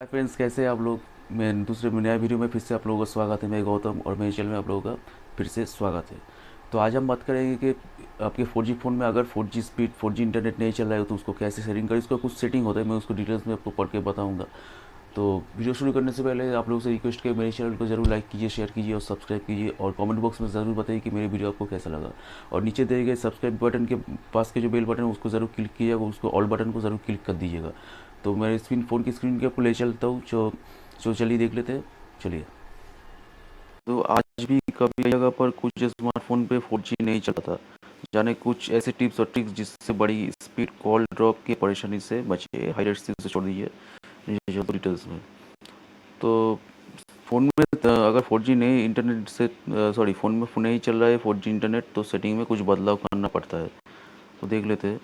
Hi friends, कैसे हैं आप लोग। मैं दूसरे नया वीडियो में फिर से आप लोगों का स्वागत है। मैं गौतम और मेरे चैनल में आप लोगों का फिर से स्वागत है। तो आज हम बात करेंगे कि आपके 4G फ़ोन में अगर 4G स्पीड 4G इंटरनेट नहीं चल रहा है तो उसको कैसे सेटिंग करें। उसका कुछ सेटिंग होता है, मैं उसको डिटेल्स में आपको पढ़ के बताऊँगा। तो वीडियो शुरू करने से पहले आप लोगों से रिक्वेस्ट है, मेरे चैनल को जरूर लाइक कीजिए, शेयर कीजिए और सब्सक्राइब कीजिए, और कमेंट बॉक्स में ज़रूर बताइए कि मेरी वीडियो आपको कैसा लगा। और नीचे दिए गए सब्सक्राइब बटन के पास के जो बेल बटन है उसको ज़रूर क्लिक कीजिएगा, उसको ऑल बटन को ज़रूर क्लिक कर दीजिएगा। तो मैं फ़ोन की स्क्रीन के आपको ले चलता हूँ। जो चलिए देख लेते हैं। चलिए। तो आज भी कभी जगह पर कुछ स्मार्टफोन पे 4G नहीं चलता था। जाने कुछ ऐसे टिप्स और ट्रिक्स जिससे बड़ी स्पीड कॉल ड्रॉप की परेशानी से बचे। हाईलाइट्स से छोड़ दीजिए डिटेल्स में। तो फ़ोन में अगर 4G नहीं इंटरनेट से सॉरी फ़ोन में नहीं चल रहा है 4G इंटरनेट, तो सेटिंग में कुछ बदलाव करना पड़ता है। तो देख लेते हैं।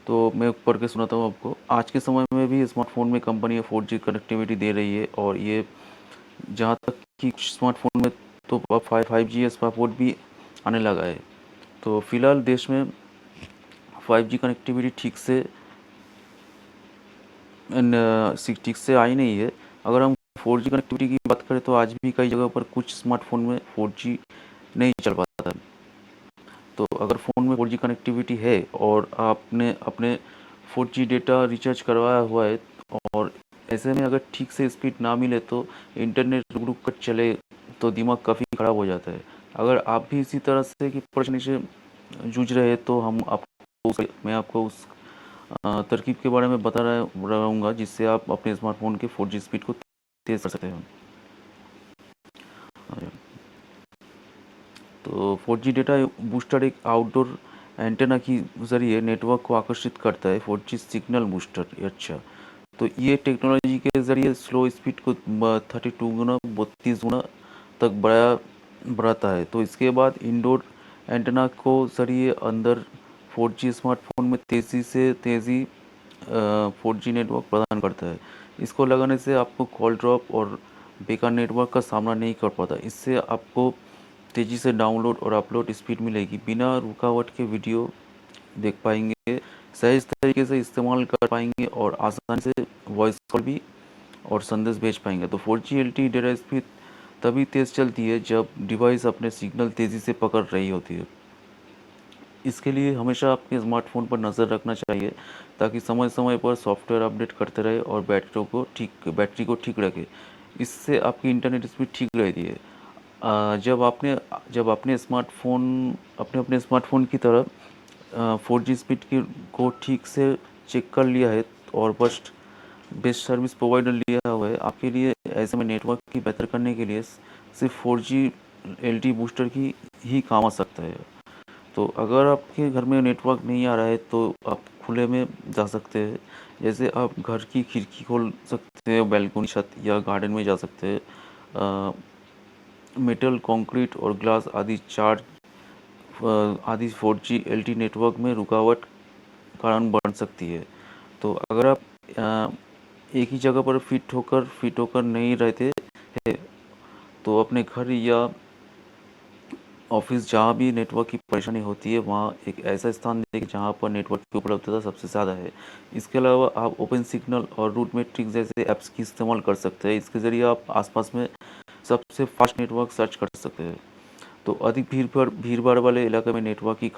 तो मैं पढ़ के सुनाता हूँ आपको। आज के समय में भी स्मार्टफोन में कंपनियाँ 4G कनेक्टिविटी दे रही है, और ये जहाँ तक कि कुछ स्मार्टफोन में तो अब 5G सपोर्ट भी आने लगा है। तो फिलहाल देश में 5G कनेक्टिविटी ठीक से आई नहीं है। अगर हम 4G कनेक्टिविटी की बात करें तो आज भी कई जगह पर कुछ स्मार्टफोन में 4G नहीं चल पाता है। तो अगर फ़ोन में 4G कनेक्टिविटी है और आपने अपने 4G डेटा रिचार्ज करवाया हुआ है, और ऐसे में अगर ठीक से स्पीड ना मिले तो इंटरनेट रुक रुक कर चले तो दिमाग काफ़ी ख़राब हो जाता है। अगर आप भी इसी तरह से की परेशानी से जूझ रहे हैं तो मैं आपको उस तरकीब के बारे में बता रहूँगा जिससे आप अपने स्मार्टफोन के 4G स्पीड को तेज़ कर सकते हैं। तो 4G डेटा बूस्टर एक आउटडोर एंटेना की ज़रिए नेटवर्क को आकर्षित करता है। 4G सिग्नल बूस्टर, अच्छा। तो ये टेक्नोलॉजी के ज़रिए स्लो स्पीड को 32 गुना 32 गुना तक बढ़ाता है। तो इसके बाद इंडोर एंटेना को ज़रिए अंदर 4G स्मार्टफोन में तेज़ी 4G नेटवर्क प्रदान करता है। इसको लगाने से आपको कॉल ड्रॉप और बेकार नेटवर्क का सामना नहीं कर पाता। इससे आपको तेज़ी से डाउनलोड और अपलोड स्पीड मिलेगी, बिना रुकावट के वीडियो देख पाएंगे, सहज तरीके से इस्तेमाल कर पाएंगे, और आसानी से वॉइस कॉल भी और संदेश भेज पाएंगे। तो 4G LTE डेटा स्पीड तभी तेज़ चलती है जब डिवाइस अपने सिग्नल तेज़ी से पकड़ रही होती है। इसके लिए हमेशा आपके स्मार्टफोन पर नज़र रखना चाहिए ताकि समय समय पर सॉफ्टवेयर अपडेट करते रहे और बैटरी को ठीक रखे। इससे आपकी इंटरनेट स्पीड ठीक रहती है। जब आपने अपने स्मार्टफोन की तरह 4G स्पीड की को ठीक से चेक कर लिया है और बेस्ट बेस्ट सर्विस प्रोवाइडर लिया हुआ है, आपके लिए ऐसे में नेटवर्क की बेहतर करने के लिए सिर्फ 4G LTE बूस्टर की ही काम आ सकता है। तो अगर आपके घर में नेटवर्क नहीं आ रहा है तो आप खुले में जा सकते हैं। जैसे आप घर की खिड़की खोल सकते हैं, बैल्कनी, छत या गार्डन में जा सकते हैं। मेटल, कंक्रीट और ग्लास आदि 4G LTE नेटवर्क में रुकावट कारण बन सकती है। तो अगर आप अ, एक ही जगह पर फिट होकर नहीं रहते हैं तो अपने घर या ऑफिस जहाँ भी नेटवर्क की परेशानी होती है वहाँ एक ऐसा स्थान देखें जहाँ पर नेटवर्क की उपलब्धता सबसे ज़्यादा है। इसके अलावा आप ओपन सिग्नल और रूट मैट्रिक्स जैसे ऐप्स की इस्तेमाल कर सकते हैं। इसके ज़रिए आप आसपास में सबसे फास्ट नेटवर्क सर्च कर सकते हैं। तो अधिक भीड़ भाड़ वाले इलाके में नेटवर्क की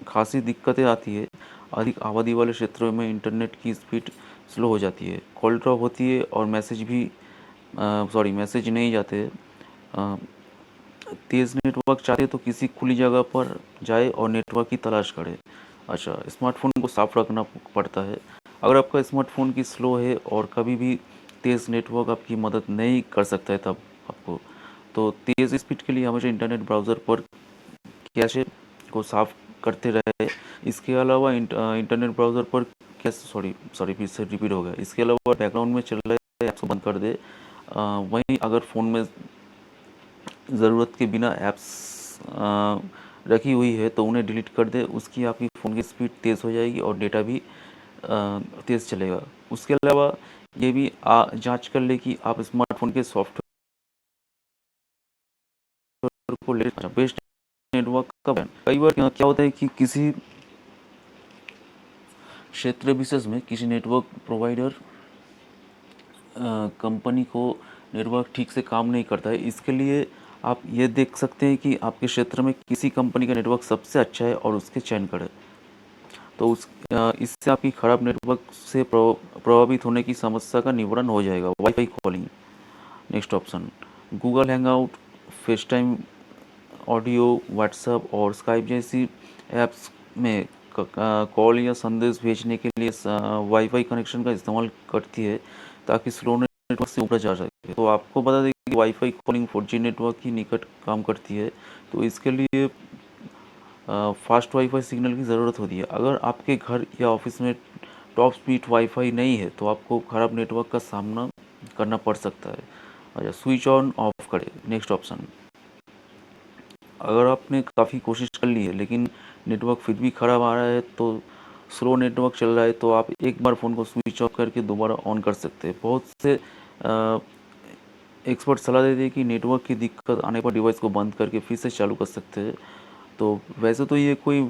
खासी दिक्कतें आती है। अधिक आबादी वाले क्षेत्रों में इंटरनेट की स्पीड स्लो हो जाती है, कॉल ड्रॉप होती है और मैसेज नहीं जाते। अ, तेज़ नेटवर्क चाहते तो किसी खुली जगह पर जाए और नेटवर्क की तलाश करें। अच्छा, स्मार्टफ़ोन को साफ रखना पड़ता है। अगर आपका स्मार्टफ़ोन की स्लो है और कभी भी तेज़ नेटवर्क आपकी मदद नहीं कर सकता है, तब आपको तो तेज़ स्पीड के लिए हमेशा इंटरनेट ब्राउज़र पर कैशे को साफ करते रहे। इसके अलावा इंटरनेट ब्राउज़र पर कैश सॉरी सॉरी फिर से रिपीट हो गया। इसके अलावा बैकग्राउंड में चल रहे ऐप्स को बंद कर दे। वहीं अगर फ़ोन में ज़रूरत के बिना ऐप्स रखी हुई है तो उन्हें डिलीट कर दे। उसकी आपकी फ़ोन की स्पीड तेज़ हो जाएगी और डेटा भी तेज़ चलेगा। उसके अलावा ये भी जांच कर ले कि आप स्मार्टफोन के सॉफ्टवेयर को ले बेस्ट नेटवर्क का बैन। कई बार क्या होता है कि किसी क्षेत्र विशेष में किसी नेटवर्क प्रोवाइडर कंपनी को नेटवर्क ठीक से काम नहीं करता है। इसके लिए आप ये देख सकते हैं कि आपके क्षेत्र में किसी कंपनी का नेटवर्क सबसे अच्छा है और उसके चयन करें। तो इससे आपकी ख़राब नेटवर्क से प्रभावित होने की समस्या का निवारण हो जाएगा। Wifi calling, next option, Google hangout, face time, audio, WhatsApp और स्काइप जैसी ऐप्स में कॉल या संदेश भेजने के लिए वाईफाई कनेक्शन का इस्तेमाल करती है ताकि स्लो नेटवर्क से ऊपर जा सके। तो आपको बता दें कि वाईफाई कॉलिंग 4G नेटवर्क की निकट काम करती है। तो इसके लिए फास्ट वाईफाई सिग्नल की ज़रूरत होती है। अगर आपके घर या ऑफिस में टॉप स्पीड वाईफाई नहीं है तो आपको ख़राब नेटवर्क का सामना करना पड़ सकता है। अच्छा, स्विच ऑन ऑफ करें, नेक्स्ट ऑप्शन। अगर आपने काफ़ी कोशिश कर ली है लेकिन नेटवर्क फिर भी ख़राब आ रहा है, तो स्लो नेटवर्क चल रहा है, तो आप एक बार फ़ोन को स्विच ऑफ करके दोबारा ऑन कर सकते हैं। बहुत से एक्सपर्ट सलाह देते हैं कि नेटवर्क की दिक्कत आने पर डिवाइस को बंद करके फिर से चालू कर सकते हैं। तो वैसे तो ये कोई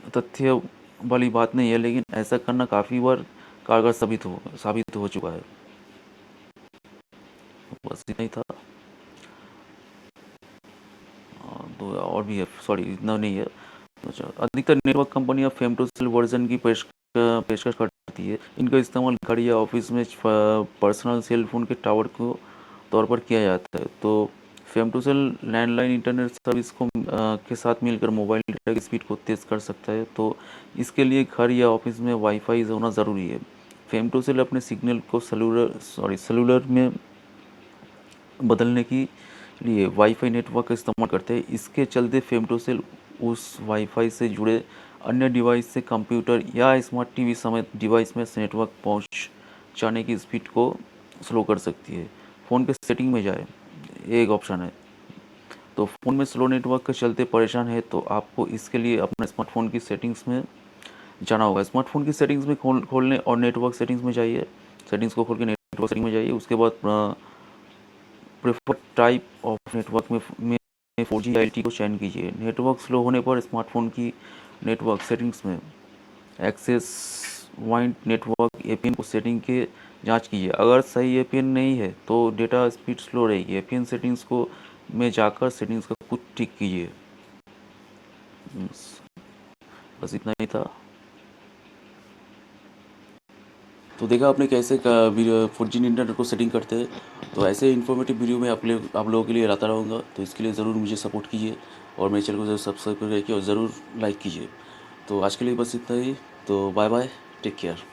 तथ्य वाली बात नहीं है, लेकिन ऐसा करना काफ़ी बार कारगर साबित हो चुका है। बस इतना ही था। तो और भी है, सॉरी इतना नहीं है। अच्छा, अधिकतर नेटवर्क कंपनियां फेम टू सेल वर्जन की पेशकश करती है। इनका इस्तेमाल घर या ऑफिस में पर्सनल सेल फोन के टावर को तौर पर किया जाता है। तो femtocell landline internet service को के साथ मिलकर मोबाइल डेटा की स्पीड को तेज़ कर सकता है। तो इसके लिए घर या ऑफिस में वाईफाई होना ज़रूरी है। फेम टू सेल अपने सिग्नल को सेलुलर में बदलने के लिए वाईफाई नेटवर्क का इस्तेमाल करते हैं। इसके चलते फेम टू सेल उस वाईफाई से जुड़े अन्य डिवाइस से कंप्यूटर या स्मार्ट टीवी समेत डिवाइस में से नेटवर्क पहुंचाने की स्पीड को स्लो कर सकती है। फ़ोन के सेटिंग में जाए, ये एक ऑप्शन है। तो फ़ोन में स्लो नेटवर्क के चलते परेशान है तो आपको इसके लिए अपने स्मार्टफोन की सेटिंग्स में जाना होगा। स्मार्टफोन की सेटिंग्स में खोलने और नेटवर्क सेटिंग्स में जाइए। सेटिंग्स को खोल के नेटवर्क सेटिंग में जाइए। उसके बाद प्रेफर्ड टाइप ऑफ नेटवर्क में 4G या LTE को चयन कीजिए। नेटवर्क स्लो होने पर स्मार्टफोन की नेटवर्क सेटिंग्स में एक्सेस पॉइंट नेटवर्क एपीएन को सेटिंग के जांच कीजिए। अगर सही एपीएन नहीं है तो डेटा स्पीड स्लो रहेगी। एपीएन सेटिंग्स को में जाकर सेटिंग्स का कुछ ठीक कीजिए। बस इतना ही था। तो देखा आपने कैसे 4G इंटरनेट को सेटिंग करते हैं। तो ऐसे इन्फॉर्मेटिव वीडियो मैं आप लोगों के लिए लाता रहूँगा। तो इसके लिए ज़रूर मुझे सपोर्ट कीजिए और मेरे चैनल को ज़रूर सब्सक्राइब करके और ज़रूर लाइक कीजिए। तो आज के लिए बस इतना ही। तो बाय बाय, टेक केयर।